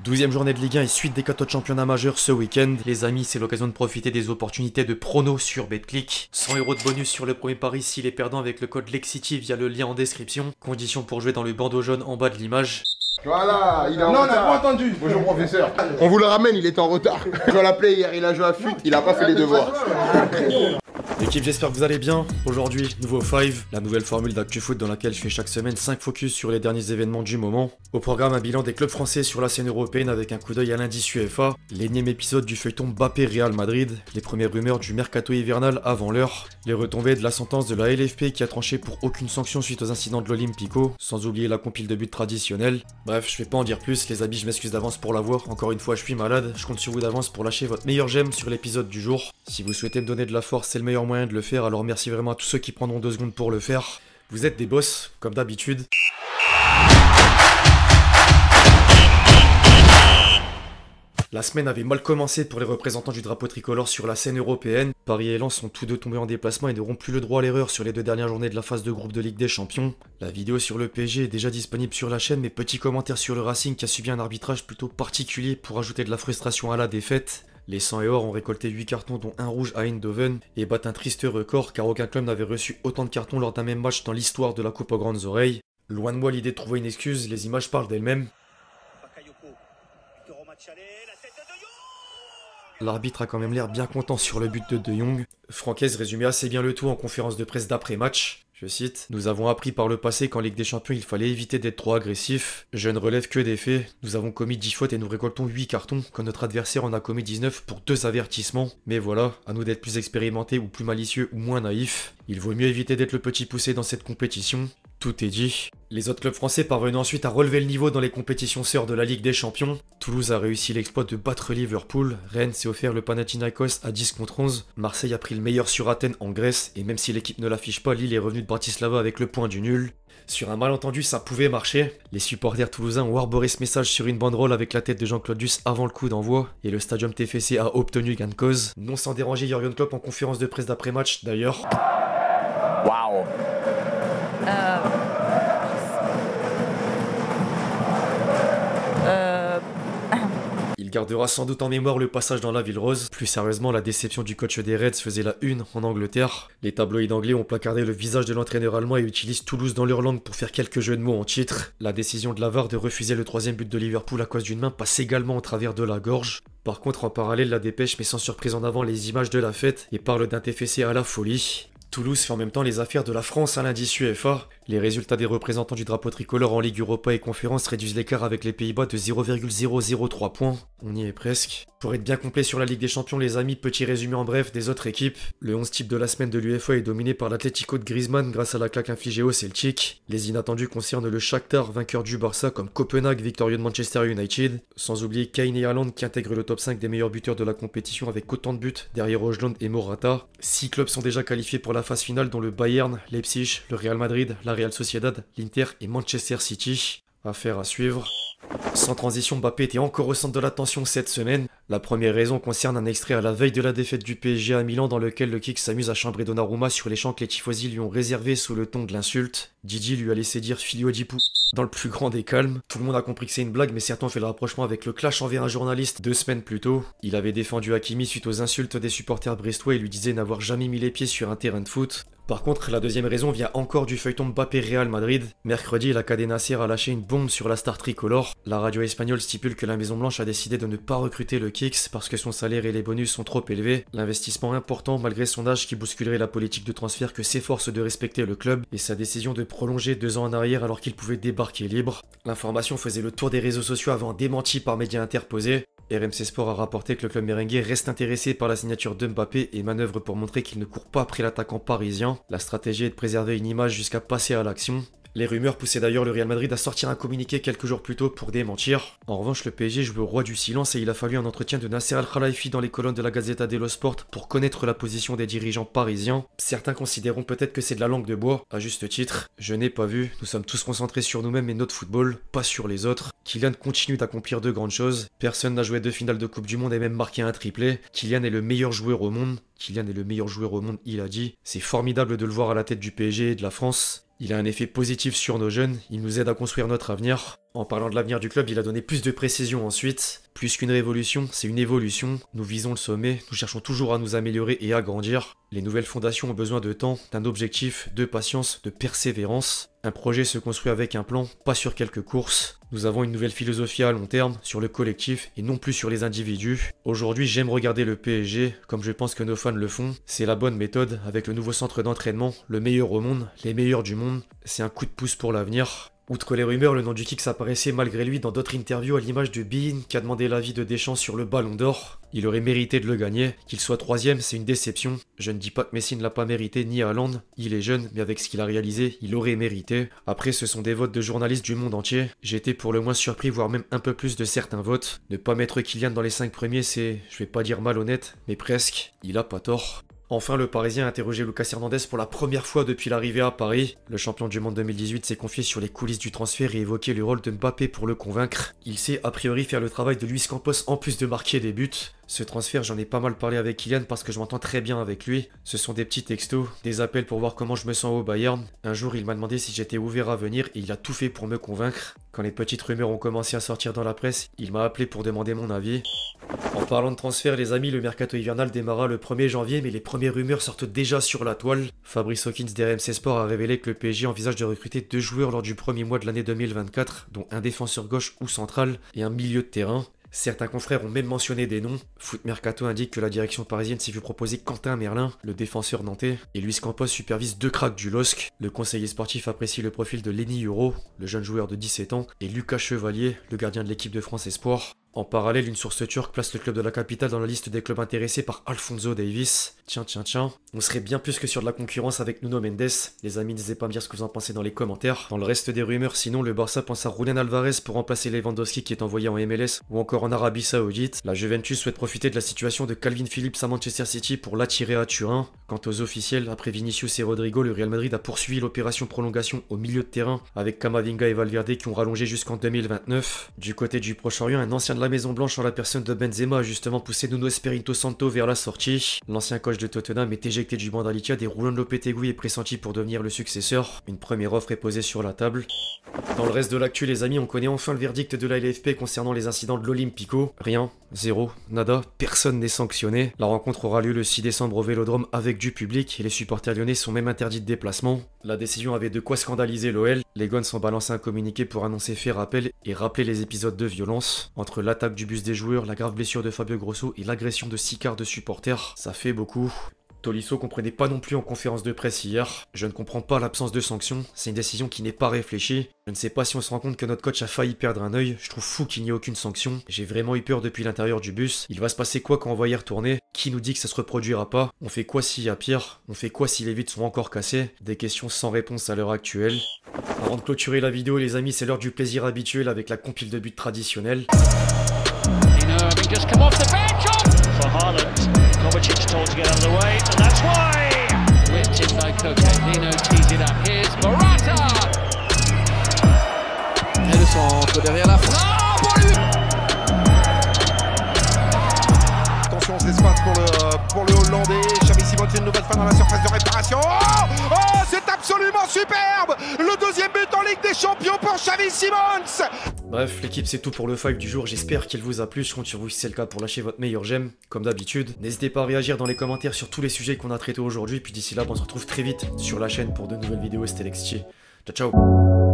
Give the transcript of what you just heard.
12e journée de Ligue 1 et suite des 4 autres championnats majeurs ce week-end. Les amis, c'est l'occasion de profiter des opportunités de pronos sur BetClick. 100 € de bonus sur le premier pari s'il est perdant avec le code LEXCITY via le lien en description. Conditions pour jouer dans le bandeau jaune en bas de l'image. Voilà, il est en retard. Non, on n'a pas entendu. Bonjour professeur. On vous le ramène, il était en retard. Je l'appelais hier, il a joué à FUT, il a pas fait les devoirs. L'équipe, j'espère que vous allez bien. Aujourd'hui, nouveau 5, la nouvelle formule d'ActuFoot dans laquelle je fais chaque semaine 5 focus sur les derniers événements du moment. Au programme, un bilan des clubs français sur la scène européenne avec un coup d'œil à l'indice UEFA, l'énième épisode du feuilleton Mbappé Real Madrid, les premières rumeurs du mercato hivernal avant l'heure, les retombées de la sentence de la LFP qui a tranché pour aucune sanction suite aux incidents de l'Olympico, sans oublier la compile de buts traditionnelle. Bref, je vais pas en dire plus, les amis, je m'excuse d'avance pour l'avoir. Encore une fois, je suis malade, je compte sur vous d'avance pour lâcher votre meilleur j'aime sur l'épisode du jour. Si vous souhaitez me donner de la force, c'est le meilleur moyen de le faire, alors merci vraiment à tous ceux qui prendront 2 secondes pour le faire. Vous êtes des boss, comme d'habitude. La semaine avait mal commencé pour les représentants du drapeau tricolore sur la scène européenne. Paris et Lens sont tous deux tombés en déplacement et n'auront plus le droit à l'erreur sur les 2 dernières journées de la phase de groupe de Ligue des Champions. La vidéo sur le PSG est déjà disponible sur la chaîne, mais petit commentaire sur le Racing qui a subi un arbitrage plutôt particulier pour ajouter de la frustration à la défaite. Les 100 et or ont récolté 8 cartons dont un rouge à Eindhoven et battent un triste record car aucun club n'avait reçu autant de cartons lors d'un même match dans l'histoire de la Coupe aux grandes oreilles. Loin de moi l'idée de trouver une excuse, les images parlent d'elles-mêmes. L'arbitre a quand même l'air bien content sur le but de De Jong. Francaise résumait assez bien le tout en conférence de presse d'après-match. Je cite, « Nous avons appris par le passé qu'en Ligue des Champions, il fallait éviter d'être trop agressif. Je ne relève que des faits. Nous avons commis 10 fautes et nous récoltons 8 cartons, quand notre adversaire en a commis 19 pour 2 avertissements. Mais voilà, à nous d'être plus expérimentés ou plus malicieux ou moins naïfs. Il vaut mieux éviter d'être le petit poussé dans cette compétition. » Tout est dit. Les autres clubs français parvenaient ensuite à relever le niveau dans les compétitions sœurs de la Ligue des Champions. Toulouse a réussi l'exploit de battre Liverpool. Rennes s'est offert le Panathinaikos à 10 contre 11. Marseille a pris le meilleur sur Athènes en Grèce. Et même si l'équipe ne l'affiche pas, Lille est revenue de Bratislava avec le point du nul. Sur un malentendu, ça pouvait marcher. Les supporters toulousains ont arboré ce message sur une banderole avec la tête de Jean-Claude Duss avant le coup d'envoi. Et le Stadium TFC a obtenu gain de cause. Non sans déranger Jürgen Klopp en conférence de presse d'après-match d'ailleurs. Waouh. Il gardera sans doute en mémoire le passage dans la ville rose. Plus sérieusement, la déception du coach des Reds faisait la une en Angleterre. Les tabloïds anglais ont placardé le visage de l'entraîneur allemand et utilisent Toulouse dans leur langue pour faire quelques jeux de mots en titre. La décision de la VAR de refuser le 3e but de Liverpool à cause d'une main passe également au travers de la gorge. Par contre, en parallèle, la dépêche met sans surprise en avant les images de la fête et parle d'un TFC à la folie. Toulouse fait en même temps les affaires de la France à l'indice UEFA. Les résultats des représentants du drapeau tricolore en Ligue Europa et Conférence réduisent l'écart avec les Pays-Bas de 0,003 points. On y est presque. Pour être bien complet sur la Ligue des Champions, les amis, petit résumé en bref des autres équipes. Le 11 type de la semaine de l'UEFA est dominé par l'Atlético de Griezmann grâce à la claque infligée au Celtic. Les inattendus concernent le Shakhtar, vainqueur du Barça, comme Copenhague, victorieux de Manchester United. Sans oublier Kane et Haaland qui intègrent le top 5 des meilleurs buteurs de la compétition avec autant de buts derrière Højlund et Morata. 6 clubs sont déjà qualifiés pour la phase finale dont le Bayern, Leipzig, le Real Madrid, la Real Sociedad, l'Inter et Manchester City. Affaire à suivre. Sans transition, Mbappé était encore au centre de l'attention cette semaine. La première raison concerne un extrait à la veille de la défaite du PSG à Milan dans lequel le kick s'amuse à chambrer Donnarumma sur les chants que les tifosi lui ont réservés sous le ton de l'insulte. Didi lui a laissé dire Filio di Pu dans le plus grand des calmes. Tout le monde a compris que c'est une blague, mais certains ont fait le rapprochement avec le clash envers un journaliste 2 semaines plus tôt. Il avait défendu Hakimi suite aux insultes des supporters brestois et lui disait n'avoir jamais mis les pieds sur un terrain de foot. Par contre, la deuxième raison vient encore du feuilleton Mbappé Real Madrid. Mercredi, la Cadena Ser a lâché une bombe sur la star tricolore. La radio espagnole stipule que la Maison Blanche a décidé de ne pas recruter le Kicks parce que son salaire et les bonus sont trop élevés. L'investissement important malgré son âge qui bousculerait la politique de transfert que s'efforce de respecter le club et sa décision de prolonger 2 ans en arrière alors qu'il pouvait débarquer libre. L'information faisait le tour des réseaux sociaux avant démenti par médias interposés. RMC Sport a rapporté que le club merengue reste intéressé par la signature de Mbappé et manœuvre pour montrer qu'il ne court pas après l'attaquant parisien. La stratégie est de préserver une image jusqu'à passer à l'action. Les rumeurs poussaient d'ailleurs le Real Madrid à sortir un communiqué quelques jours plus tôt pour démentir. En revanche, le PSG joue au roi du silence et il a fallu un entretien de Nasser Al-Khelaifi dans les colonnes de la Gazzetta dello Sport pour connaître la position des dirigeants parisiens. Certains considéreront peut-être que c'est de la langue de bois, à juste titre. Je n'ai pas vu, nous sommes tous concentrés sur nous-mêmes et notre football, pas sur les autres. Kylian continue d'accomplir de grandes choses. Personne n'a joué 2 finales de Coupe du Monde et même marqué un triplé. Kylian est le meilleur joueur au monde. Kylian est le meilleur joueur au monde, il a dit. C'est formidable de le voir à la tête du PSG et de la France. Il a un effet positif sur nos jeunes, il nous aide à construire notre avenir. En parlant de l'avenir du club, il a donné plus de précision ensuite. Plus qu'une révolution, c'est une évolution. Nous visons le sommet, nous cherchons toujours à nous améliorer et à grandir. Les nouvelles fondations ont besoin de temps, d'un objectif, de patience, de persévérance. Un projet se construit avec un plan, pas sur quelques courses. Nous avons une nouvelle philosophie à long terme, sur le collectif et non plus sur les individus. Aujourd'hui, j'aime regarder le PSG, comme je pense que nos fans le font. C'est la bonne méthode, avec le nouveau centre d'entraînement, le meilleur au monde, les meilleurs du monde. C'est un coup de pouce pour l'avenir. Outre les rumeurs, le nom du Kicks apparaissait malgré lui dans d'autres interviews à l'image de Bein qui a demandé l'avis de Deschamps sur le Ballon d'Or. Il aurait mérité de le gagner. Qu'il soit troisième, c'est une déception. Je ne dis pas que Messi ne l'a pas mérité ni Haaland. Il est jeune, mais avec ce qu'il a réalisé, il aurait mérité. Après, ce sont des votes de journalistes du monde entier. J'ai été pour le moins surpris, voire même un peu plus de certains votes. Ne pas mettre Kylian dans les 5 premiers, c'est, je vais pas dire malhonnête, mais presque. Il a pas tort. Enfin, le Parisien a interrogé Lucas Hernandez pour la première fois depuis l'arrivée à Paris. Le champion du monde 2018 s'est confié sur les coulisses du transfert et évoqué le rôle de Mbappé pour le convaincre. Il sait a priori faire le travail de Luis Campos en plus de marquer des buts. Ce transfert, j'en ai pas mal parlé avec Kylian parce que je m'entends très bien avec lui. Ce sont des petits textos, des appels pour voir comment je me sens au Bayern. Un jour, il m'a demandé si j'étais ouvert à venir et il a tout fait pour me convaincre. Quand les petites rumeurs ont commencé à sortir dans la presse, il m'a appelé pour demander mon avis. En parlant de transfert, les amis, le mercato hivernal démarra le 1er janvier, mais les premières rumeurs sortent déjà sur la toile. Fabrice Hawkins d'RMC Sport a révélé que le PSG envisage de recruter 2 joueurs lors du premier mois de l'année 2024, dont un défenseur gauche ou central et un milieu de terrain. Certains confrères ont même mentionné des noms. Foot Mercato indique que la direction parisienne s'est vue proposer Quentin Merlin, le défenseur nantais, et Luis Campos supervise 2 cracks du LOSC. Le conseiller sportif apprécie le profil de Lenny Euro, le jeune joueur de 17 ans, et Lucas Chevalier, le gardien de l'équipe de France Espoir. En parallèle, une source turque place le club de la capitale dans la liste des clubs intéressés par Alphonso Davies. Tiens, on serait bien plus que sur de la concurrence avec Nuno Mendes. Les amis, n'hésitez pas à me dire ce que vous en pensez dans les commentaires. Dans le reste des rumeurs, sinon, le Barça pense à Julián Alvarez pour remplacer Lewandowski qui est envoyé en MLS ou encore en Arabie Saoudite. La Juventus souhaite profiter de la situation de Calvin Phillips à Manchester City pour l'attirer à Turin. Quant aux officiels, après Vinicius et Rodrigo, le Real Madrid a poursuivi l'opération prolongation au milieu de terrain avec Camavinga et Valverde qui ont rallongé jusqu'en 2029. Du côté du Proche-Orient, un ancien de la Maison Blanche en la personne de Benzema a justement poussé Nuno Espirito Santo vers la sortie. L'ancien coach de Tottenham est éjecté du banc d'Al-Ittihad et Roulon Lopetegui est pressenti pour devenir le successeur. Une première offre est posée sur la table. Dans le reste de l'actu, les amis, on connaît enfin le verdict de la LFP concernant les incidents de l'Olympico. Rien, zéro, nada, personne n'est sanctionné. La rencontre aura lieu le 6 décembre au Vélodrome avec du public et les supporters lyonnais sont même interdits de déplacement. La décision avait de quoi scandaliser l'OL. Les Guns ont balancé un communiqué pour annoncer fait rappel et rappeler les épisodes de violence. Entre l'attaque du bus des joueurs, la grave blessure de Fabio Grosso et l'agression de 6 quarts de supporters, ça fait beaucoup. Tolisso comprenait pas non plus en conférence de presse hier. Je ne comprends pas l'absence de sanctions, c'est une décision qui n'est pas réfléchie. Je ne sais pas si on se rend compte que notre coach a failli perdre un œil, je trouve fou qu'il n'y ait aucune sanction. J'ai vraiment eu peur depuis l'intérieur du bus. Il va se passer quoi quand on va y retourner? Qui nous dit que ça se reproduira pas? On fait quoi s'il y a pire? On fait quoi si les vitres sont encore cassées? Des questions sans réponse à l'heure actuelle. Avant de clôturer la vidéo les amis, c'est l'heure du plaisir habituel avec la compile de buts traditionnelle. Kovacic told to get out of the way, and that's why! Whipped in by Koke. Lino tees it up. Here's Morata! Et le centre derrière la frappe. Attention, c'est espace pour le Hollandais. Xavi Simons, une nouvelle fois dans la surface de réparation. Oh, c'est absolument superbe! Le deuxième but en Ligue des Champions pour Xavi Simons! Bref, l'équipe, c'est tout pour le 5 du jour. J'espère qu'il vous a plu. Je compte sur vous si c'est le cas pour lâcher votre meilleur j'aime, comme d'habitude. N'hésitez pas à réagir dans les commentaires sur tous les sujets qu'on a traités aujourd'hui. Puis d'ici là, on se retrouve très vite sur la chaîne pour de nouvelles vidéos. C'était Lextier. Ciao, ciao.